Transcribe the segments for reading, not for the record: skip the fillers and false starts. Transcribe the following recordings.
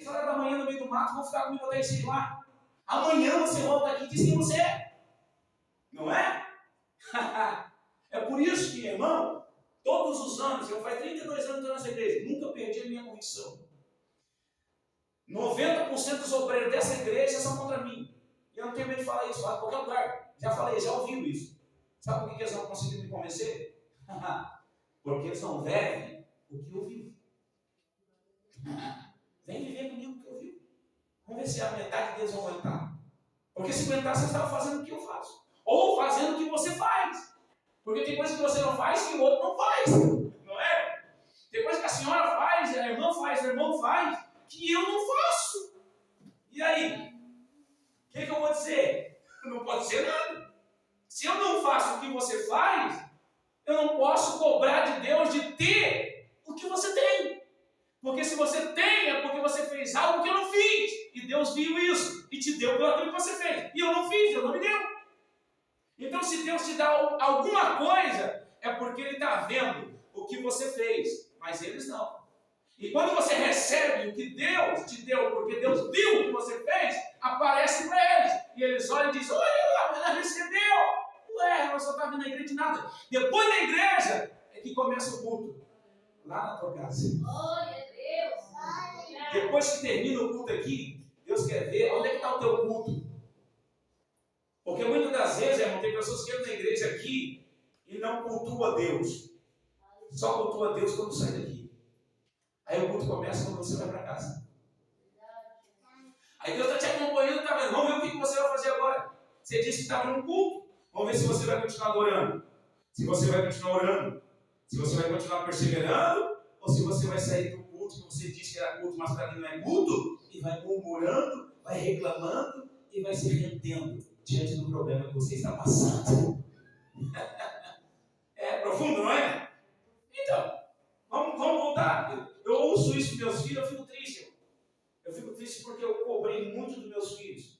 horas da manhã no meio do mato, vão ficar comigo até as 6 lá. Amanhã você volta aqui e diz quem você é. Não é? É por isso que, irmão, todos os anos, eu faz 32 anos que estou nessa igreja, nunca perdi a minha convicção. 90% dos obreiros dessa igreja são contra mim. E eu não tenho medo de falar isso, falo em qualquer lugar. Já falei, já ouviu isso. Sabe por que eles não conseguiram me convencer? Porque eles não vivem o que eu vivo. Vem viver comigo o que eu vivo. Vamos ver se a metade deles vão aguentar. Porque se aguentar, você estava fazendo o que eu faço. Ou fazendo o que você faz. Porque tem coisa que você não faz que o outro não faz. Não é? Tem coisa que a senhora faz, a irmã faz, o irmão faz, que eu não faço. E aí? O que eu vou dizer? Não pode ser nada. Se eu não faço o que você faz, eu não posso cobrar de Deus de ter o que você tem. Porque se você tem, é porque você fez algo que eu não fiz. E Deus viu isso e te deu pelo aquilo que você fez. E eu não fiz, Deus não me deu. Então, se Deus te dá alguma coisa, é porque Ele está vendo o que você fez. Mas eles não. E quando você recebe o que Deus te deu, porque Deus viu o que você fez, aparece para eles. E eles olham e dizem, olha, ela recebeu. Ué, ela só está vindo na igreja de nada. Depois da igreja é que começa o culto. Lá na tua casa. Glória a Deus. Depois que termina o culto aqui, Deus quer ver onde é que está o teu culto. Porque muitas das vezes, irmão, tem pessoas que entram na igreja aqui e não cultuam a Deus. Só cultua a Deus quando sai daqui. Aí o culto começa quando você vai para casa. Aí Deus está te acompanhando, está vendo? Vamos ver o que você vai fazer agora. Você disse que estava num culto. Vamos ver se você vai continuar adorando. Se você vai continuar orando. Se você vai continuar perseverando. Ou se você vai sair do culto que você disse que era culto, mas para mim não é culto. E vai murmurando, vai reclamando e vai se rendendo diante do problema que você está passando. É profundo, não é? Então, vamos voltar. Eu ouço isso dos meus filhos, eu fico triste. Eu fico triste porque eu cobrei muito dos meus filhos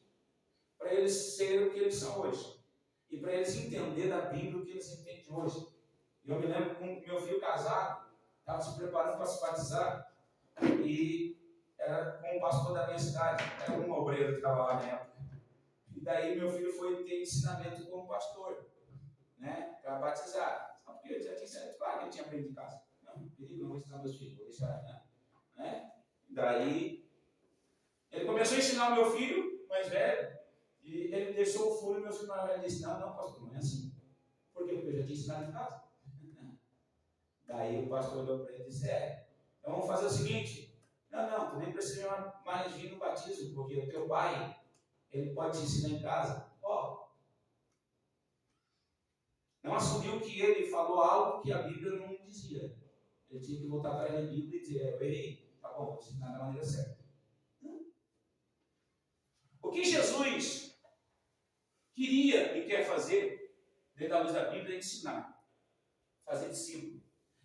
para eles serem o que eles são hoje. E para eles entenderem da Bíblia o que eles entendem hoje. E eu me lembro com meu filho casado, estava se preparando para se batizar. E era com o pastor da minha cidade, era um obreiro que estava lá na época. E daí meu filho foi ter ensinamento como pastor, né, para batizar. Só porque ele já tinha certo, claro que ele tinha aprendido em casa. Não, perigo, não vou ensinar meus filhos, vou deixar, né? Daí ele começou a ensinar o meu filho mais velho, e ele deixou o furo e meu filho mais velho disse, não, pastor, não é assim. Por quê? Porque eu já tinha ensinado em casa. Daí o pastor olhou para ele e disse, então vamos fazer o seguinte, não, tu nem precisa mais vir no batismo, porque o teu pai, ele pode te ensinar em casa. Não assumiu que ele falou algo que a Bíblia não dizia. Ele tinha que voltar atrás da Bíblia e dizer, eu errei, tá bom, vou ensinar da maneira certa. O que Jesus queria e quer fazer, dentro da luz da Bíblia, é ensinar. Fazer discípulo.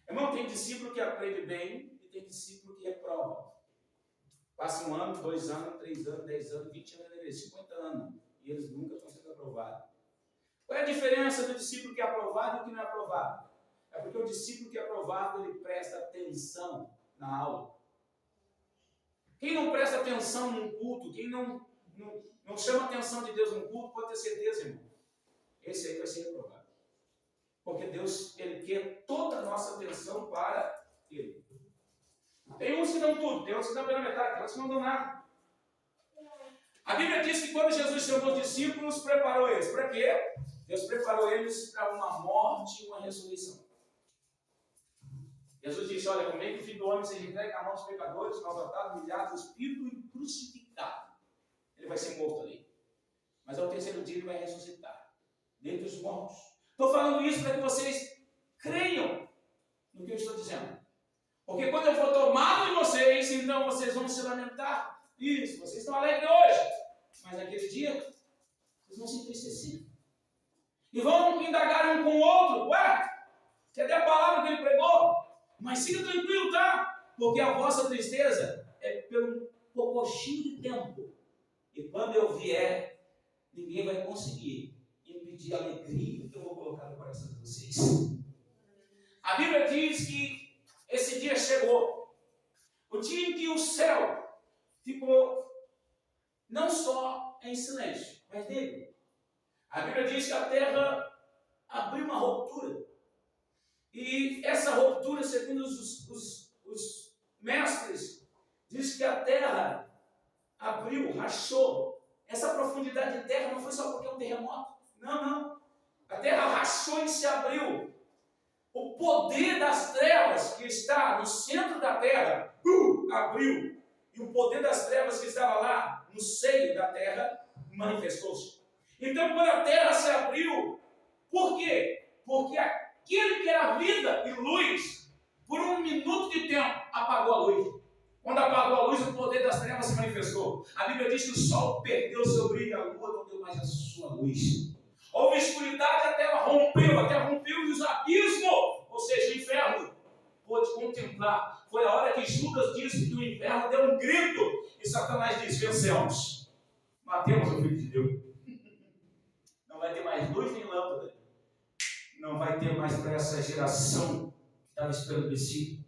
Irmão, tem discípulo que aprende bem e tem discípulo que reprova. Passa 1 ano, 2 anos, 3 anos, 10 anos, 20 anos, 50 anos. E eles nunca estão sendo aprovados. Qual é a diferença do discípulo que é aprovado e do que não é aprovado? É porque o discípulo que é aprovado, ele presta atenção na aula. Quem não presta atenção num culto, quem não chama a atenção de Deus num culto, pode ter certeza, irmão. Esse aí vai ser reprovado. Porque Deus, Ele quer toda a nossa atenção para Ele. Tem uns que dão tudo, tem outros que dão pela metade, tem outros que não dão nada. A Bíblia diz que quando Jesus chamou os discípulos, preparou eles. Para quê? Deus preparou eles para uma morte e uma ressurreição. Jesus disse, olha, como é que o Filho do Homem seja entregue à mão dos pecadores, maltratado, humilhado, espírito e crucificado. Ele vai ser morto ali. Mas ao terceiro dia ele vai ressuscitar, dentre os mortos. Estou falando isso para que vocês creiam no que eu estou dizendo. Porque quando eu for tomado de vocês, então vocês vão se lamentar. Isso, vocês estão alegres hoje. Mas naquele dia, vocês vão se entristecer. E vão indagar um com o outro. Ué, cadê a palavra que ele pregou? Mas fica tranquilo, tá? Porque a vossa tristeza é pelo pouquinho de tempo. E quando eu vier, ninguém vai conseguir impedir a alegria que eu vou colocar no coração de vocês. A Bíblia diz que esse dia chegou. O dia em que o céu ficou não só em silêncio, mas nele. A Bíblia diz que a terra abriu uma ruptura. E essa ruptura, segundo os mestres, diz que a terra abriu, rachou. Essa profundidade de terra não foi só porque é um terremoto. Não. A terra rachou e se abriu. O poder das trevas que está no centro da terra, abriu. E o poder das trevas que estava lá, no seio da terra, manifestou-se. Então, quando a terra se abriu, por quê? Porque aquele que era vida e luz, por um minuto de tempo, apagou a luz. Quando apagou a luz, o poder das trevas se manifestou. A Bíblia diz que o sol perdeu o seu brilho e a lua não deu mais a sua luz. Houve escuridade, a terra rompeu e os abismos, ou seja, o inferno, pôde contemplar. Foi a hora que Judas disse que o inferno deu um grito e Satanás disse: vencemos, matemos o Filho de Deus. Não vai ter mais luz nem lâmpada. Não vai ter mais para essa geração que estava esperando o Messias.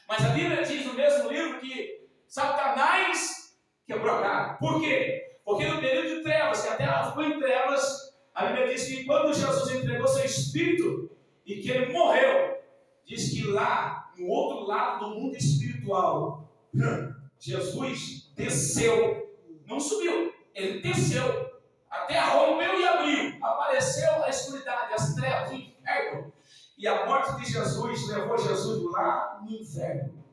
Mas a Bíblia diz no mesmo livro que Satanás quebrou a cara. Por quê? Porque no período de trevas, que a terra ficou em trevas, a Bíblia diz que quando Jesus entregou seu Espírito e que ele morreu, diz que lá, no outro lado do mundo espiritual, Jesus desceu, não subiu, ele desceu. A terra rompeu e abriu, apareceu a escuridade, as trevas, o inferno. E a morte de Jesus levou Jesus lá no inferno.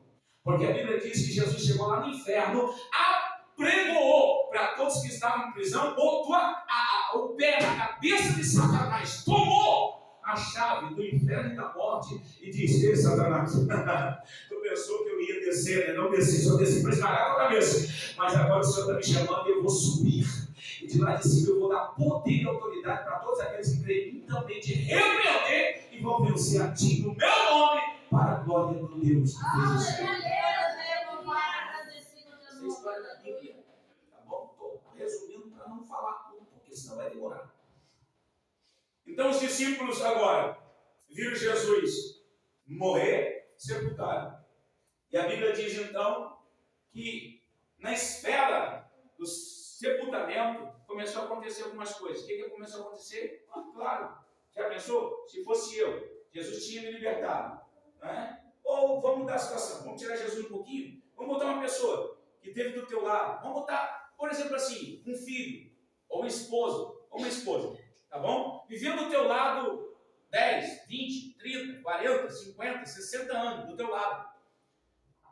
Porque a Bíblia diz que Jesus chegou lá no inferno, apregoou para todos que estavam em prisão, botou o pé na cabeça de Satanás, tomou a chave do inferno e da morte e disse: ei, Satanás, tu pensou que eu ia descer, né? Não desci, só desci para esmagar a tua cabeça. Mas agora o Senhor está me chamando e eu vou subir. E de lá de cima eu vou dar poder e autoridade para todos aqueles que creem em mim também, te repreender e vão vencer a ti no meu nome, para a glória do Deus que fez isso. Essa é a história da Bíblia. Tá bom? Estou resumindo para não falar tudo, porque senão vai demorar. Então os discípulos agora viram Jesus morrer, sepultado. E a Bíblia diz então que na esfera do sepultamento começou a acontecer algumas coisas. O que começou a acontecer? Claro, já pensou? Se fosse eu, Jesus tinha me libertado. Né? Ou vamos mudar a situação, vamos tirar Jesus um pouquinho, vamos botar uma pessoa que esteve do teu lado, vamos botar, por exemplo assim, um filho, ou um esposo, ou uma esposa, tá bom? Vivendo do teu lado 10, 20, 30, 40, 50, 60 anos do teu lado.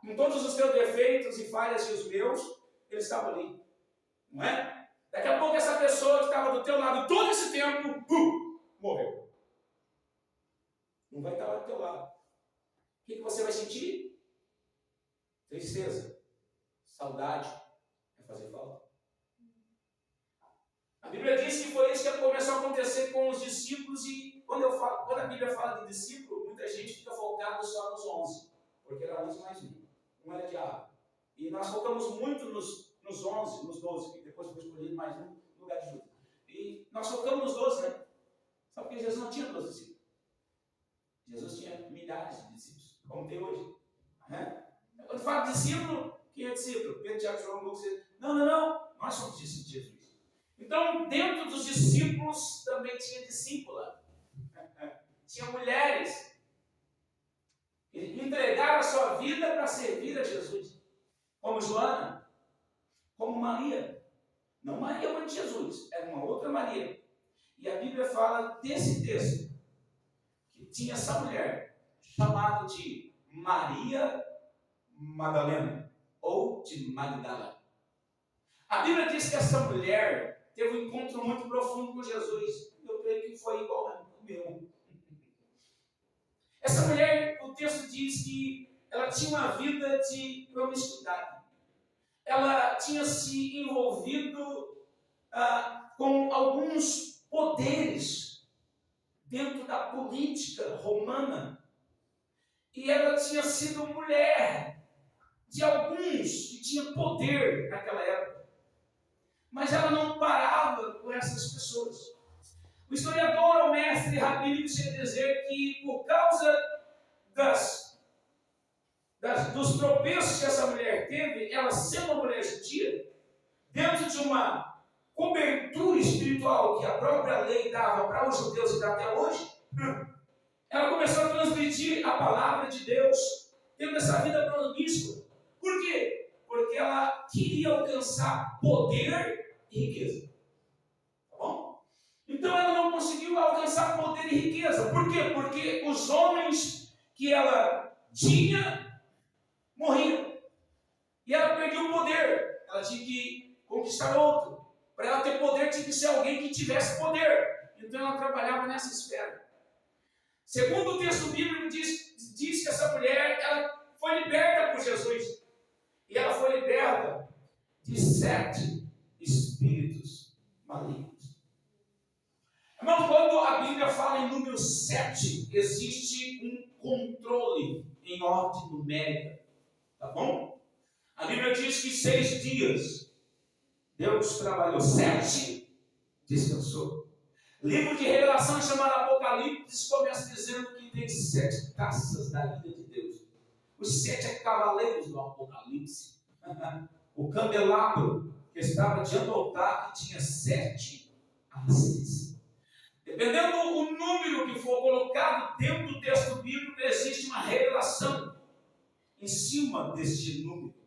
Com todos os teus defeitos e falhas e os meus, eles estavam ali. Não é? Daqui a pouco essa pessoa que estava do teu lado todo esse tempo, morreu. Não vai estar lá do teu lado. O que você vai sentir? Tristeza. Saudade. Vai fazer falta. A Bíblia diz que foi isso que começou a acontecer com os discípulos. E quando a Bíblia fala de discípulo, muita gente fica focada só nos 11. Porque era 11 mais um. Um era diabo. E nós focamos muito nos 11, nos 12, que depois foi escolhido mais um no lugar de Judas. E nós focamos nos 12, né? Só porque Jesus não tinha 12 discípulos. Jesus tinha milhares de discípulos, como tem hoje. Né? Quando fala de discípulo, quem é discípulo? Pedro, Tiago, João, Lucas. Não. Nós somos discípulos de Jesus. Então, dentro dos discípulos também tinha discípula. Tinha mulheres que entregaram a sua vida para servir a Jesus. Como Joana, como Maria. Não Maria, mãe de Jesus, era uma outra Maria. E a Bíblia fala desse texto, que tinha essa mulher, chamada de Maria Madalena, ou de Magdala. A Bíblia diz que essa mulher teve um encontro muito profundo com Jesus. Eu creio que foi igual ao meu. Essa mulher, o texto diz que ela tinha uma vida de promiscuidade. Ela tinha se envolvido com alguns poderes dentro da política romana. E ela tinha sido mulher de alguns que tinham poder naquela época. Mas ela não parava com essas pessoas. O historiador, o mestre rabínico, chega a dizer que por causa dos tropeços que essa mulher teve, ela sendo uma mulher dentro de uma cobertura espiritual que a própria lei dava para os judeus e dá até hoje, ela começou a transmitir a palavra de Deus, tendo essa vida promíscua. Por quê? Porque ela queria alcançar poder e riqueza. Tá bom? Então ela não conseguiu alcançar poder e riqueza. Por quê? Porque os homens que ela tinha morriam. E ela perdeu o poder. Ela tinha que conquistar outro. Para ela ter poder, tinha que ser alguém que tivesse poder. Então ela trabalhava nessa esfera. Segundo o texto bíblico, diz que essa mulher ela foi liberta por Jesus. E ela foi liberta de 7 espíritos malignos. Irmão, quando a Bíblia fala em número 7, existe um controle em ordem numérica. Tá bom? A Bíblia diz que 6 dias Deus trabalhou, 7 descansou. Livro de Revelação chamado Apocalipse começa dizendo que tem 7 taças da ira de Deus. Os 7 cavaleiros do Apocalipse. O candelabro que estava diante do altar que tinha 7 hastes. Dependendo do número que for colocado dentro do texto bíblico, existe uma revelação em cima deste número.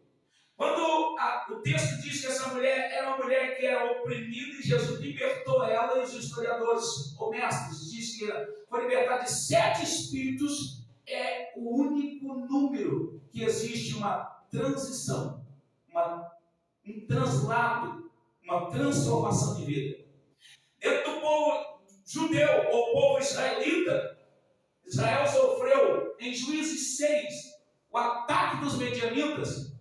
Quando o texto diz que essa mulher era uma mulher que era oprimida e Jesus libertou ela, e os historiadores ou mestres dizem que ela foi libertada de 7 espíritos, é o único número que existe uma transição, um translado, uma transformação de vida. Dentro do povo judeu ou povo israelita, Israel sofreu em Juízes 6 o ataque dos medianitas.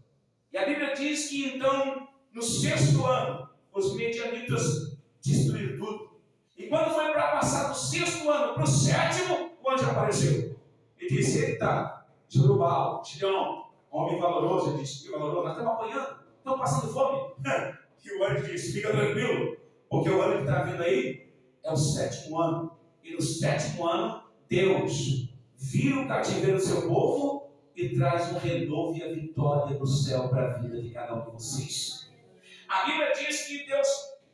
E a Bíblia diz que então, no 6º ano, os medianitas destruíram tudo. E quando foi para passar do 6º ano para o 7º, o anjo apareceu. E disse: eita, Jerubal, Gideão, homem valoroso. Ele disse: que valoroso, nós estamos apanhando, estamos passando fome. E o anjo disse: fica tranquilo, porque o ano que está vindo aí é o 7º ano. E no 7º ano, Deus vira o cativeiro do seu povo e traz um renovo e a vitória do céu para a vida de cada um de vocês. A Bíblia diz que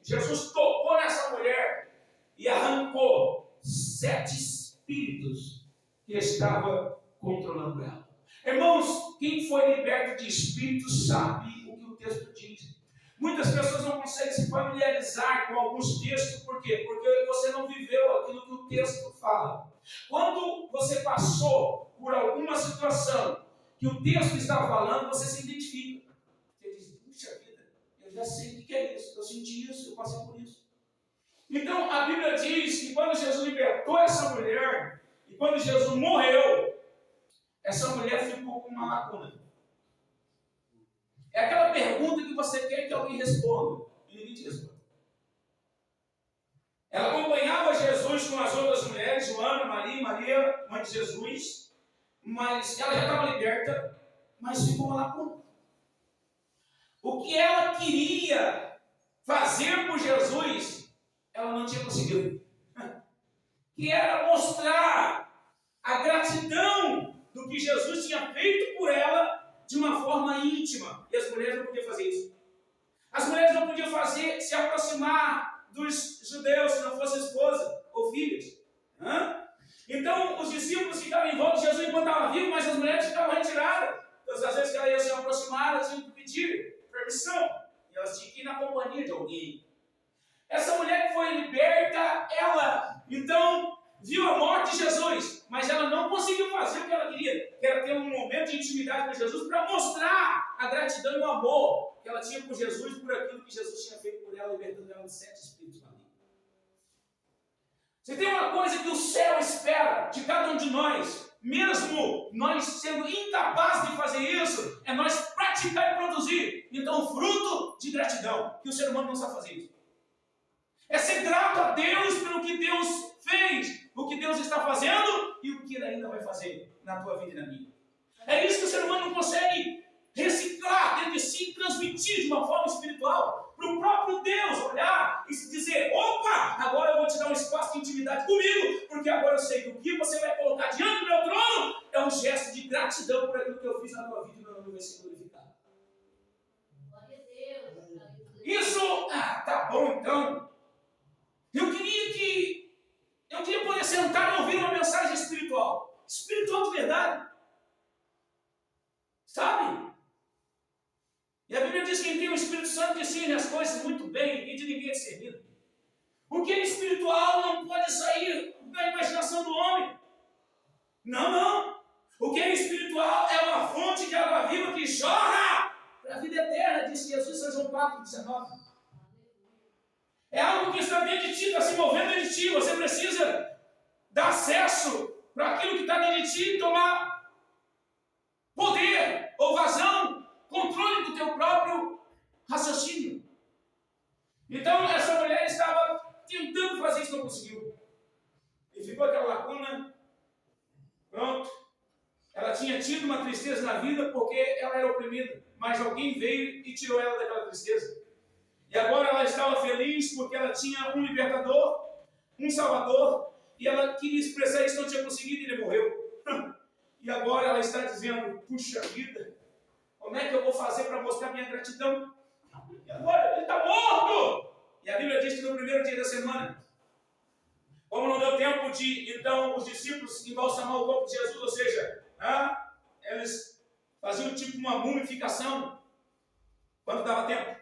Jesus tocou nessa mulher e arrancou 7 espíritos que estavam controlando ela. Irmãos, quem foi liberto de espíritos sabe o que o texto diz. Muitas pessoas não conseguem se familiarizar com alguns textos, por quê? Porque você não viveu aquilo que o texto fala. Quando você passou por alguma situação que o texto está falando, você se identifica. Você diz: puxa vida, eu já sei o que é isso, eu senti isso, eu passei por isso. Então a Bíblia diz que quando Jesus libertou essa mulher, e quando Jesus morreu, essa mulher ficou com uma lacuna. É aquela pergunta que você quer que alguém responda, e ninguém te responde. Ela acompanhava Jesus com as outras mulheres, Joana, Maria, mãe de Jesus, mas ela já estava liberta, mas ficou uma lacuna. O que ela queria fazer por Jesus, ela não tinha conseguido. Que era mostrar a gratidão do que Jesus tinha feito por ela de uma forma íntima. E as mulheres não podiam fazer isso. As mulheres não podiam se aproximar dos judeus se não fosse esposa ou filhas. Então os discípulos ficavam em volta de Jesus enquanto estava vivo, mas as mulheres ficavam retiradas. Então, às vezes que elas iam se aproximar, elas tinham que pedir permissão. E elas tinham que ir na companhia de alguém. Essa mulher que foi liberta, ela então viu a morte de Jesus, mas ela não conseguiu fazer o que ela queria, que era ter um momento de intimidade com Jesus para mostrar a gratidão e o amor que ela tinha por Jesus, por aquilo que Jesus tinha feito por ela, libertando ela de 7 espíritos malignos. Você tem uma coisa que o céu espera de cada um de nós, mesmo nós sendo incapazes de fazer isso, é nós praticar e produzir. Então, fruto de gratidão, que o ser humano não sabe fazer isso. É ser grato a Deus pelo que Deus fez, o que Deus está fazendo e o que Ele ainda vai fazer na tua vida e na minha. É isso que o ser humano não consegue reciclar dentro de si e transmitir de uma forma espiritual para o próprio Deus olhar e se dizer: opa, agora eu vou te dar um espaço de intimidade comigo, porque agora eu sei que o que você vai colocar diante do meu trono é um gesto de gratidão por aquilo que eu fiz na tua vida e meu nome vai ser glorificado. Isso, tá bom então. Eu queria poder sentar e ouvir uma mensagem espiritual. Espiritual de verdade. Sabe? E a Bíblia diz que quem tem o Espírito Santo discerne as coisas muito bem e de ninguém é discernido. O que é espiritual não pode sair da imaginação do homem. Não. O que é espiritual é uma fonte de água viva que jorra para a vida eterna, disse Jesus em São João 4,19. É algo que está dentro de ti, está se movendo dentro de ti. Você precisa dar acesso para aquilo que está dentro de ti e tomar poder ou vazão, controle do teu próprio raciocínio. Então, essa mulher estava tentando fazer isso, não conseguiu. E ficou aquela lacuna. Pronto. Ela tinha tido uma tristeza na vida porque ela era oprimida. Mas alguém veio e tirou ela daquela tristeza. E agora ela estava feliz porque ela tinha um libertador, um salvador. E ela queria expressar isso, não tinha conseguido e ele morreu. E agora ela está dizendo, puxa vida, como é que eu vou fazer para mostrar minha gratidão? E agora ele está morto! E a Bíblia diz que no primeiro dia da semana, como não deu tempo de, então, os discípulos embalsamar o corpo de Jesus, ou seja, eles faziam tipo uma mumificação, quando dava tempo.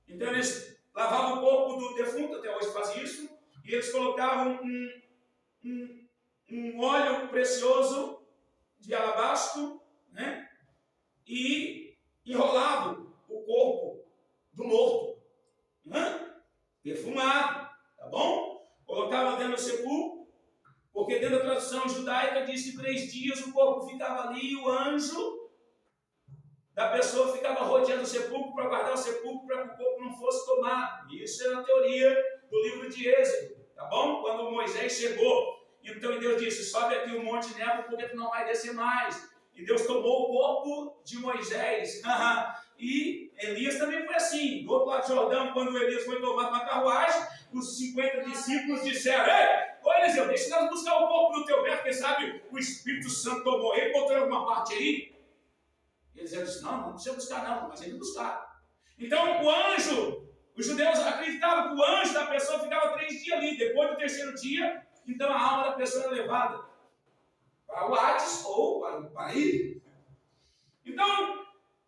Então eles lavavam o corpo do defunto, até hoje fazem isso, e eles colocavam um óleo precioso de alabastro, né? E enrolavam o corpo do morto, perfumado, tá bom? Colocava dentro do sepulcro, porque dentro da tradução judaica diz que 3 dias o corpo ficava ali e o anjo da pessoa ficava rodeando o sepulcro para guardar o sepulcro para que o corpo não fosse tomado. Isso é a teoria do livro de Êxodo, tá bom? Quando Moisés chegou, então Deus disse, sobe aqui o monte Nebo porque tu não vai descer mais. E Deus tomou o corpo de Moisés. E Elias também foi assim. Do outro lado do Jordão, quando Elias foi tomado na carruagem, os 50 discípulos disseram, ô Eliseu, deixa nós buscar o corpo do teu berço, quem sabe o Espírito Santo tomou ele, botou em alguma parte aí. Eliseu disse, não precisa buscar não, mas ele buscar. Então o anjo, os judeus acreditavam que o anjo da pessoa ficava 3 dias ali. Depois do 3º dia, então a alma da pessoa era levada para o Hades ou para o paraíso. Então,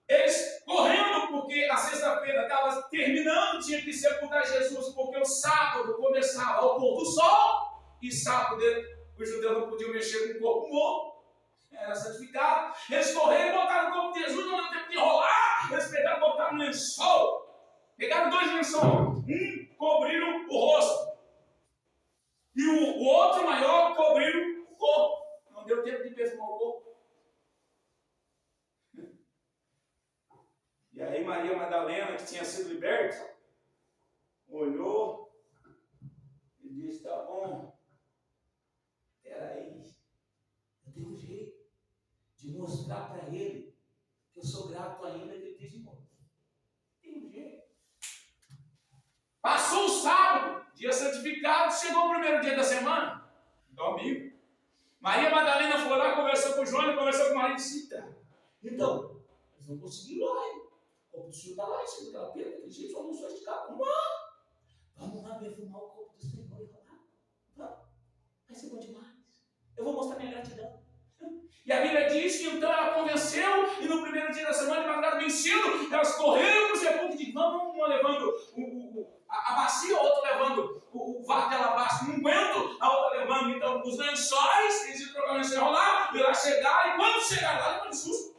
eles correndo, porque a sexta-feira estava terminando, tinha que sepultar Jesus, porque o sábado começava ao pôr do sol, e sábado os judeus não podiam mexer com o corpo morto, era santificado. Eles correram e botaram o corpo de Jesus, não deu tempo de enrolar, eles pegaram e botaram no lençol, pegaram 2 lençóis, cobriram o rosto, e o outro maior cobriram o corpo. Não deu tempo de perfumar o corpo. E aí Maria Madalena, que tinha sido liberta, olhou e disse, tá bom, peraí, eu tenho um jeito de mostrar para ele que eu sou grato ainda que ele esteja morto. Tem um jeito. Passou o sábado, dia santificado, chegou o primeiro dia da semana, domingo. Maria Madalena foi lá, conversou com o João, conversou com o marido e disse, então, eles não conseguiram lá, hein? O corpo do Senhor está lá em cima daquela pedra, daquele jeito, só não só esticar. Vamos lá perfumar o corpo do Senhor e rolar. Vamos. Vai ser bom demais. Eu vou mostrar minha gratidão. E a Bíblia diz que então ela convenceu, e no primeiro dia da semana, de madrugada bem cedo, elas correram para o sepulcro e disseram, uma levando a bacia, a outra levando o vaso de alabastro, um guento, a outra levando então os lençóis, eles iam trocar o lençol e rolar, e lá chegaram, e quando chegaram lá, levaram susto.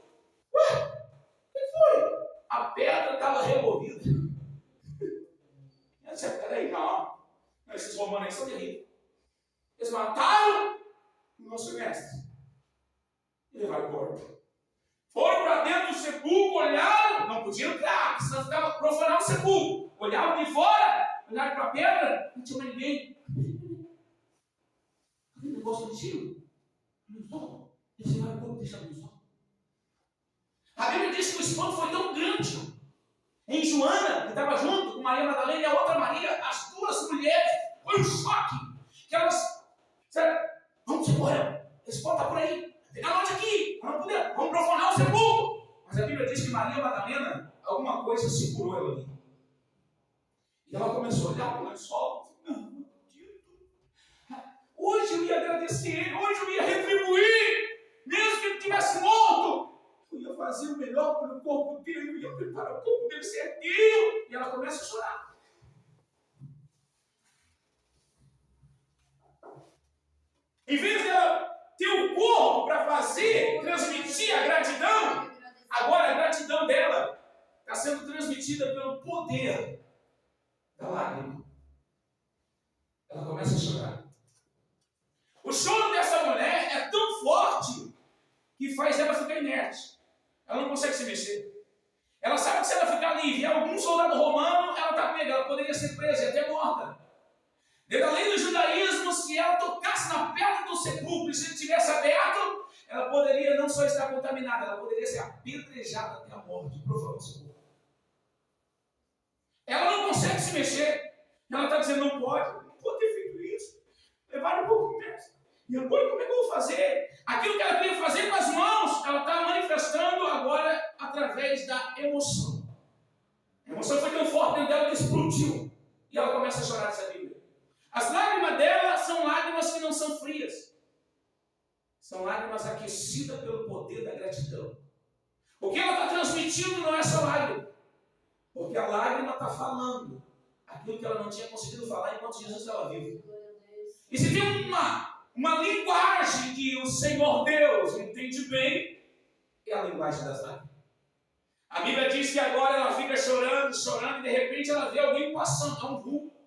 Ué, o que foi? A pedra estava removida. Eu disse, peraí, não. Esses romanos aí são terríveis. Eles mataram o nosso mestre. E levaram o corpo. Foram para dentro do sepulcro, olharam, não podiam entrar, senão ficava profanando o sepulcro. Olhavam de fora, olharam para a pedra, não tinha mais ninguém. Aquele negócio antigo. Eles levaram o corpo e deixaram no sol. A Bíblia diz que o espanto foi tão grande. Em Joana, que estava junto com Maria Madalena e a outra Maria, as 2 mulheres, foi um choque. Que elas disseram, vamos embora, esse espanto está por aí. Pegar nós aqui, vamos profanar o sepulcro. Mas a Bíblia diz que Maria Madalena, alguma coisa segurou ela ali. E ela começou a olhar para o lençol. Não, não acredito. Hoje eu ia agradecer ele, hoje eu ia retribuir, mesmo que ele estivesse morto. Eu ia fazer o melhor pelo corpo dele, eu ia preparar o corpo dele certinho. E ela começa a chorar. Em vez de ela ter o corpo para fazer, transmitir a gratidão, agora a gratidão dela está sendo transmitida pelo poder da lágrima. Ela começa a chorar. O choro dessa mulher é tão forte que faz ela ficar inerte. Ela não consegue se mexer. Ela sabe que se ela ficar ali e vier algum soldado romano, ela está pega, ela poderia ser presa e até morta. Dentro da lei do judaísmo, se ela tocasse na pedra do sepulcro e se ele estivesse aberto, ela poderia não só estar contaminada, ela poderia ser apedrejada até a morte, profanando o sepulcro. Ela não consegue se mexer. Ela está dizendo, não pode ter feito isso. Levaram um pouco mesmo. E agora como é que eu vou fazer? Aquilo que ela queria fazer com as mãos, ela está manifestando agora através da emoção. A emoção foi tão forte dentro dela que explodiu. E ela começa a chorar nessa Bíblia. As lágrimas dela são lágrimas que não são frias. São lágrimas aquecidas pelo poder da gratidão. O que ela está transmitindo não é só lágrima. Porque a lágrima está falando aquilo que ela não tinha conseguido falar enquanto Jesus estava vivo. E se tem uma linguagem que o Senhor Deus entende bem, é a linguagem das lágrimas. A Bíblia diz que agora ela fica chorando, chorando, e de repente ela vê alguém passando, é um vulto.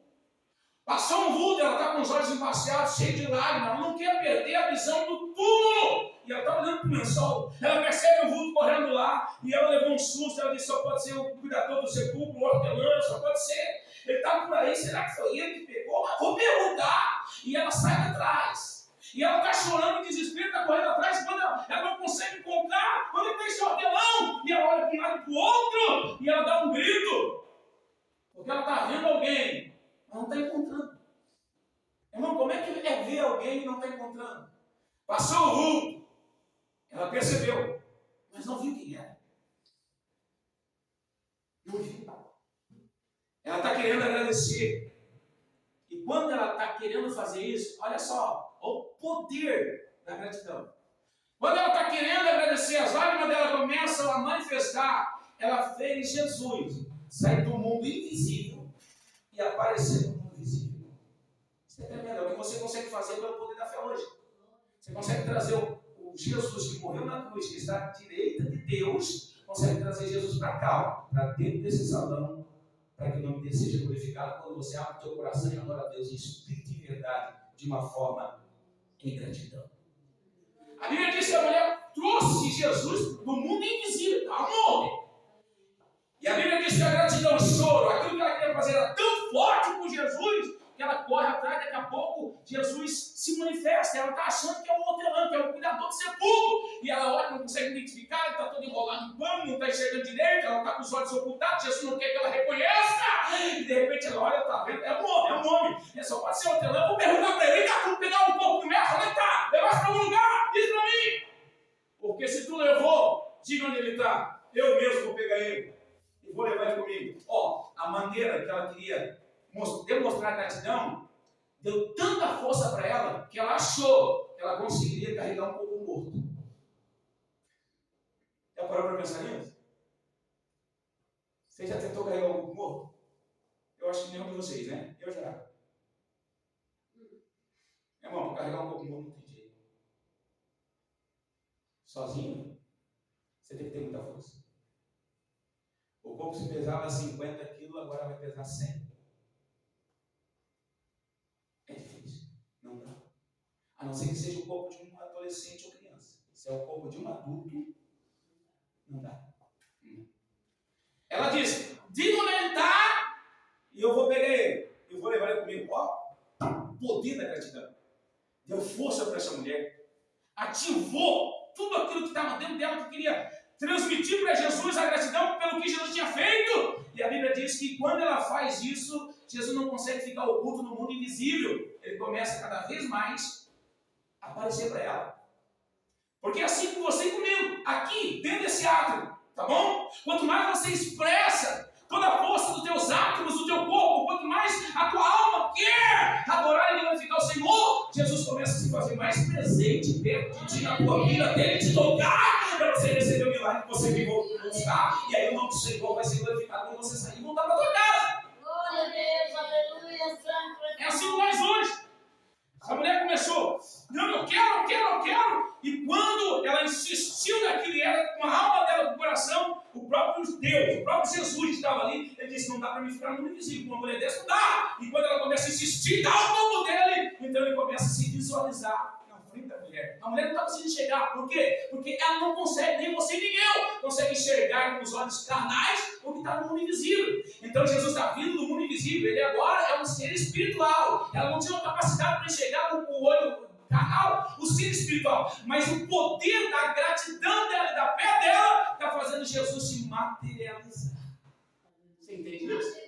Passou um vulto, ela está com os olhos embaciados, cheio de lágrimas, ela não quer perder a visão do túmulo. E ela está olhando para o lençol, ela percebe o vulto correndo lá, e ela levou um susto, ela disse, só pode ser o cuidador do sepulcro, o hortelã, só pode ser. Ele está por aí, será que foi ele que pegou? Mas vou perguntar. E ela sai atrás. E ela está chorando, desespero, está correndo atrás, quando ela não consegue encontrar, onde está esse hortelão? E ela olha para um lado e para o outro, e ela dá um grito. Porque ela está vendo alguém. Ela não está encontrando. Irmão, como é que é ver alguém e não está encontrando? Passou o vulto. Ela percebeu, mas não viu quem era. Não viu. Ela está querendo agradecer. E quando ela está querendo fazer isso, olha só, o poder da gratidão. Quando ela está querendo agradecer, as lágrimas dela começam a manifestar. Ela fez Jesus sair do mundo invisível e aparecer no mundo visível. Você está entendendo? É o que você consegue fazer pelo poder da fé hoje. Você consegue trazer o Jesus que morreu na cruz, que está à direita de Deus, consegue trazer Jesus para cá, para dentro desse salão, para que o nome dele seja glorificado quando você abre o teu coração e adora a Deus em espírito e verdade, de uma forma em gratidão. A Bíblia diz que a mulher trouxe Jesus do mundo invisível, amor. E a Bíblia diz que a gratidão, o choro, aquilo que ela queria fazer era tão forte com Jesus, que ela corre atrás, daqui a pouco Jesus se manifesta. Ela está achando que é o hortelã, que é o cuidador do sepulcro. E ela olha, não consegue identificar, ele está todo enrolado no pano, não está enxergando direito, ela está com os olhos ocultados, Jesus não quer que ela reconheça. E de repente ela olha, está vendo, é um homem. É só pode ser hortelã, vou perguntar para ele, tá tudo, pegar um pouco do mestre, onde está? Levar para algum lugar, diz para mim. Porque se tu levou, diga onde ele está. Eu mesmo vou pegar ele e vou levar ele comigo. Ó, a maneira que ela queria demonstrar gratidão deu tanta força para ela que ela achou que ela conseguiria carregar um corpo morto. Já parou para pensar nisso? Você já tentou carregar um corpo morto? Eu acho que nenhum de vocês, né? Eu já. Irmão, para carregar um corpo morto não tem jeito. Sozinho, você tem que ter muita força. O corpo se pesava 50 quilos, agora vai pesar 100. É difícil, não dá. A não ser que seja o corpo de um adolescente ou criança. Se é o corpo de um adulto, não dá. Ela disse, diga onde ele está e eu vou pegar ele. Eu vou levar ele comigo. Ó, o poder da gratidão. Deu força para essa mulher. Ativou tudo aquilo que estava dentro dela, que queria transmitir para Jesus a gratidão pelo que Jesus tinha feito. E a Bíblia diz que quando ela faz isso, Jesus não consegue ficar oculto no mundo invisível. Ele começa cada vez mais a aparecer para ela. Porque é assim com você e comigo, aqui, dentro desse átrio, tá bom? Quanto mais você expressa toda a força dos teus átomos, do teu corpo, quanto mais a tua alma quer adorar e glorificar o Senhor, Jesus começa a se fazer mais presente perto de ti, na tua vida, até Ele te tocar, para você receber o milagre que você veio buscar. E aí o nome do Senhor vai ser glorificado quando você sair e voltar para a tua casa. Glória a Deus, aleluia, santo. É assim que nós hoje. A mulher começou, não, eu quero. E quando ela insistiu naquilo, e ela, com a alma dela, com o coração, o próprio Deus, o próprio Jesus que estava ali, ele disse, não dá para mim ficar no mundo invisível, com uma mulher dessa não dá. E quando ela começa a insistir, dá o nome dele, então ele começa a se visualizar na frente da mulher. A mulher não está conseguindo enxergar, por quê? Porque ela não consegue, nem você nem eu, consegue enxergar com os olhos carnais o que está no mundo invisível. Então Jesus está vindo do mundo invisível, ele agora é um ser espiritual. Ela não tinha uma capacidade para enxergar com o olho carnal, o ser espiritual, mas o poder da gratidão dela e da fé dela está fazendo Jesus se materializar. Você entende isso?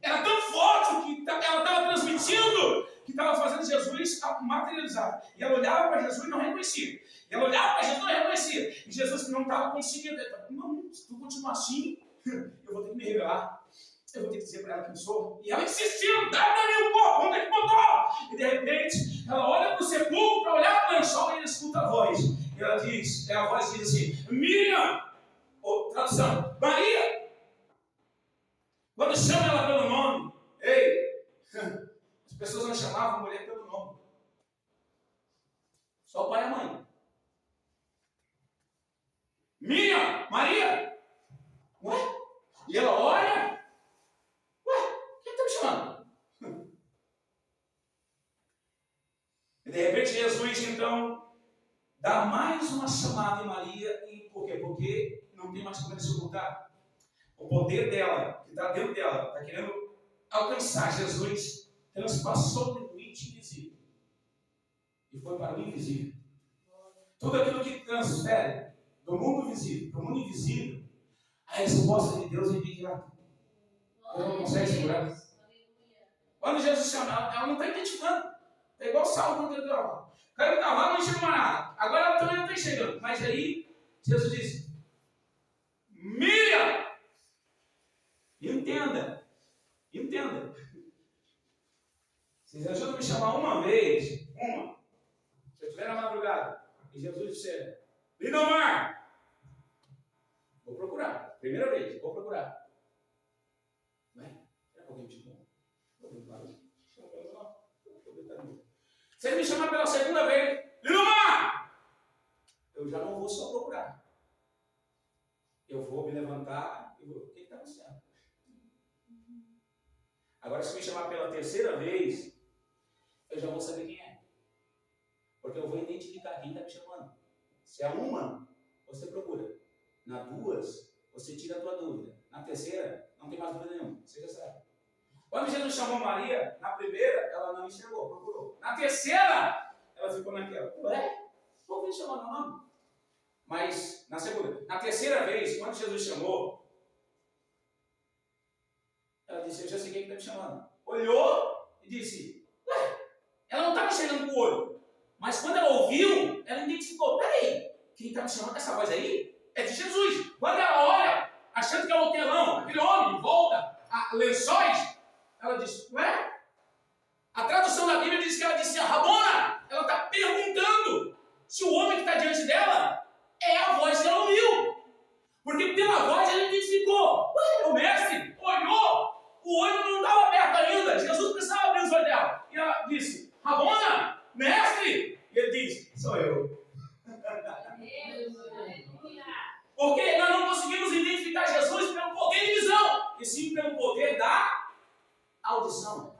Era tão forte que ela estava transmitindo que estava fazendo Jesus materializar. E ela olhava para Jesus e não reconhecia. E ela olhava para Jesus e não reconhecia. E Jesus não estava conseguindo. Não, se tu continuar assim, eu vou ter que me revelar. Eu vou ter que dizer para ela quem sou. E ela insistiu, dá para mim um pouco, onde é que botou? E de repente, ela olha para o sepulcro para olhar para o lençol e ela escuta a voz. E ela diz, a voz diz assim, Miriam, ou tradução, Maria. Quando chama ela pelo nome, ei, as pessoas não chamavam a mulher pelo nome. Só o pai e a mãe. Miriam, Maria. Ué? E ela olha. Quem está me chamando? E de repente Jesus então dá mais uma chamada em Maria. E por quê? Porque não tem mais como ele se ocultar. O poder dela, que está dentro dela, está querendo alcançar Jesus, transpassou o limite invisível e foi para o invisível. Tudo aquilo que transfere do mundo visível para o mundo invisível, a resposta de Deus é imediata. Ela não consegue segurar. Quando Jesus chama, ela não está identificando. É igual o Saulo quando ele estava. O cara que estava lá não enxerga mais nada. Agora ela também não está enxergando. Mas aí, Jesus disse: Miriam! Entenda. Vocês ajudam a me chamar uma vez. Se eu estiver na madrugada e Jesus disser: Lindomar! Vou procurar. Primeira vez, vou procurar. Vai? Será que alguém me chamou? Se ele me chamar pela segunda vez: Lindomar! Eu já não vou só procurar. Eu vou me levantar e vou. O que está acontecendo? Agora, se me chamar pela terceira vez, eu já vou saber quem é. Porque eu vou identificar quem está me chamando. Se é uma, você procura. Na duas, você tira a tua dúvida. Na terceira, não tem mais dúvida nenhuma. Você já sabe. Quando Jesus chamou Maria, na primeira, ela não enxergou, procurou. Na terceira, ela ficou naquela. Ué? Por que chamou meu nome? Mas, na segunda, na terceira vez, quando Jesus chamou, ela disse: eu já sei quem está me chamando. Olhou e disse: ué, ela não está me enxergando com o olho. Mas quando ela ouviu, ela identificou: peraí, quem está me chamando dessa voz aí é de Jesus. Quando ela olha, achando que é o hortelão, aquele homem, volta a lençóis, ela disse: ué? A tradução da Bíblia diz que ela disse: Rabona, ela está perguntando se o homem que está diante dela é a voz que ela ouviu. Porque pela voz ela identificou: ué, o mestre olhou. O olho não estava aberto ainda. Jesus precisava abrir os olhos dela. E ela disse: Rabona, mestre. E ele disse: sou eu. Porque nós não conseguimos identificar Jesus pelo poder de visão, e sim pelo poder da audição.